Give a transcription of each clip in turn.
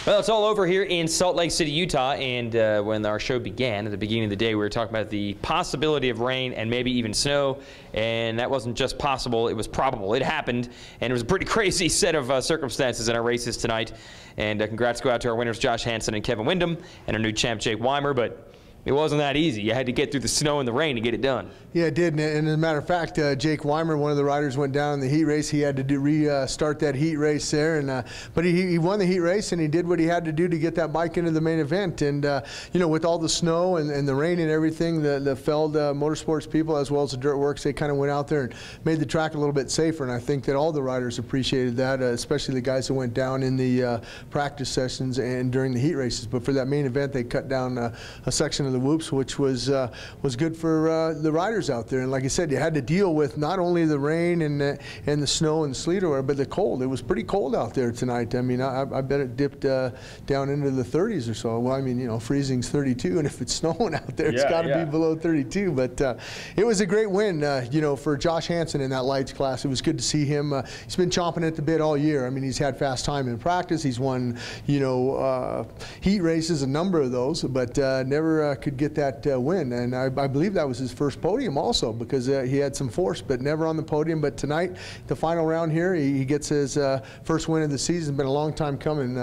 Well, it's all over here in Salt Lake City, Utah, and when our show began, at the beginning of the day, we were talking about the possibility of rain and maybe even snow, and that wasn't just possible, it was probable. It happened, and it was a pretty crazy set of circumstances in our races tonight, and congrats go out to our winners, Josh Hansen and Kevin Windham, and our new champ, Jake Weimer, but it wasn't that easy. You had to get through the snow and the rain to get it done. Yeah, it did. And as a matter of fact, Jake Weimer, one of the riders, went down in the heat race. He had to restart that heat race there, and but he won the heat race, and he did what he had to do to get that bike into the main event. And you know, with all the snow and the rain and everything, the Feld Motorsports people, as well as the Dirt Works, they kind of went out there and made the track a little bit safer. And I think that all the riders appreciated that, especially the guys that went down in the practice sessions and during the heat races. But for that main event, they cut down a section of the whoops, which was good for the riders out there. And like I said, you had to deal with not only the rain and the snow and the sleet, but the cold. It was pretty cold out there tonight. I mean, I bet it dipped down into the 30s or so. Well, I mean, you know, freezing's 32, and if it's snowing out there, it's got to be below 32. But it was a great win, you know, for Josh Hansen in that lights class. It was good to see him. He's been chomping at the bit all year. I mean, he's had fast time in practice. He's won, you know, heat races, a number of those, but never could get that win. And I believe that was his first podium also, because he had some force, but never on the podium. But tonight, the final round here, he gets his first win of the season. Been a long time coming,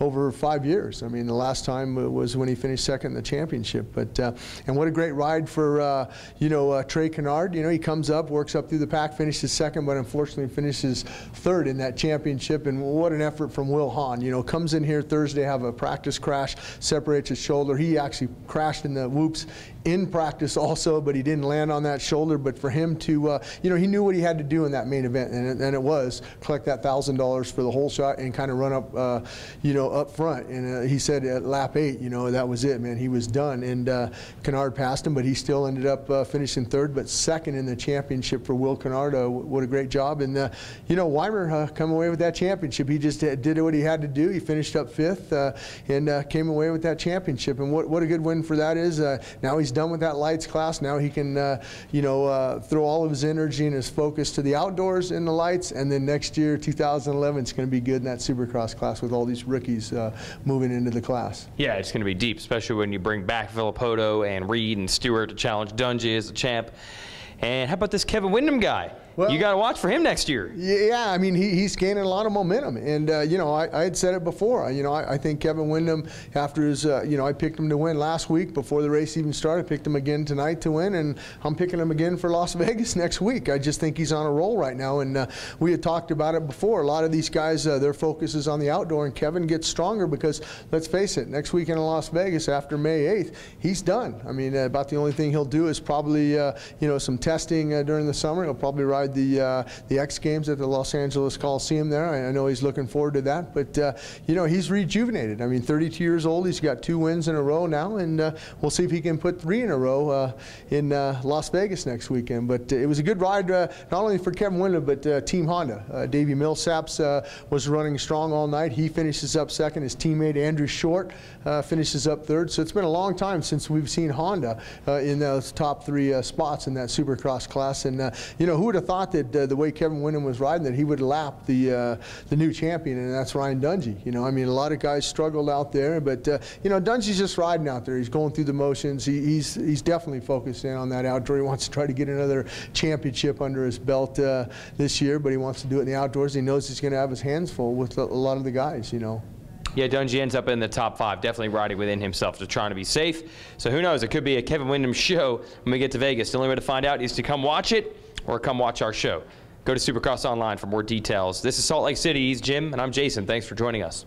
over 5 years. I mean, the last time was when he finished second in the championship. But and what a great ride for you know, Trey Kennard. You know, he comes up, works up through the pack, finishes second, but unfortunately finishes third in that championship. And what an effort from Will Hahn. You know, comes in here Thursday, have a practice crash, separates his shoulder. He actually crashed in the whoops in practice also, but he didn't land on that shoulder. But for him to, you know, he knew what he had to do in that main event, and it was collect that $1,000 for the whole shot and kind of run up, you know, up front. And he said at lap 8, you know, that was it, man. He was done, and Kennard passed him, but he still ended up finishing third, but second in the championship for Will Kennard. What a great job. And you know, Weimer come away with that championship. He just did what he had to do. He finished up 5th and came away with that championship. And what a good win for that is. Now he's done with that lights class. Now he can, you know, throw all of his energy and his focus to the outdoors in the lights. And then next year, 2011, it's going to be good in that Supercross class with all these rookies moving into the class. Yeah, it's going to be deep, especially when you bring back Villopoto and Reed and Stewart to challenge Dungey as the champ. And how about this Kevin Windham guy? Well, you got to watch for him next year. Yeah, I mean, he's gaining a lot of momentum. And, you know, I had said it before. You know, I think Kevin Windham, after his, you know, I picked him to win last week before the race even started. I picked him again tonight to win, and I'm picking him again for Las Vegas next week. I just think he's on a roll right now. And we had talked about it before. A lot of these guys, their focus is on the outdoor, and Kevin gets stronger because, let's face it, next weekend in Las Vegas after May 8th, he's done. I mean, about the only thing he'll do is probably, you know, some testing during the summer. He'll probably ride the X Games at the Los Angeles Coliseum there. I know he's looking forward to that, but you know, he's rejuvenated. I mean, 32 years old, he's got 2 wins in a row now, and we'll see if he can put 3 in a row in Las Vegas next weekend. But it was a good ride, not only for Kevin Windham, but Team Honda. Davey Millsaps was running strong all night. He finishes up second. His teammate Andrew Short finishes up third. So it's been a long time since we've seen Honda in those top 3 spots in that Supercross class. And you know, who would have thought that the way Kevin Windham was riding, that he would lap the new champion, and that's Ryan Dungey. You know, I mean, a lot of guys struggled out there, but you know, Dungey's just riding out there. He's going through the motions. He's definitely focused in on that outdoor. He wants to try to get another championship under his belt this year, but he wants to do it in the outdoors. He knows he's going to have his hands full with a lot of the guys, you know. Yeah, Dungey ends up in the top 5, definitely riding within himself, just trying to be safe. So who knows, it could be a Kevin Windham show when we get to Vegas. The only way to find out is to come watch it or come watch our show. Go to Supercross Online for more details. This is Salt Lake City. He's Jim, and I'm Jason. Thanks for joining us.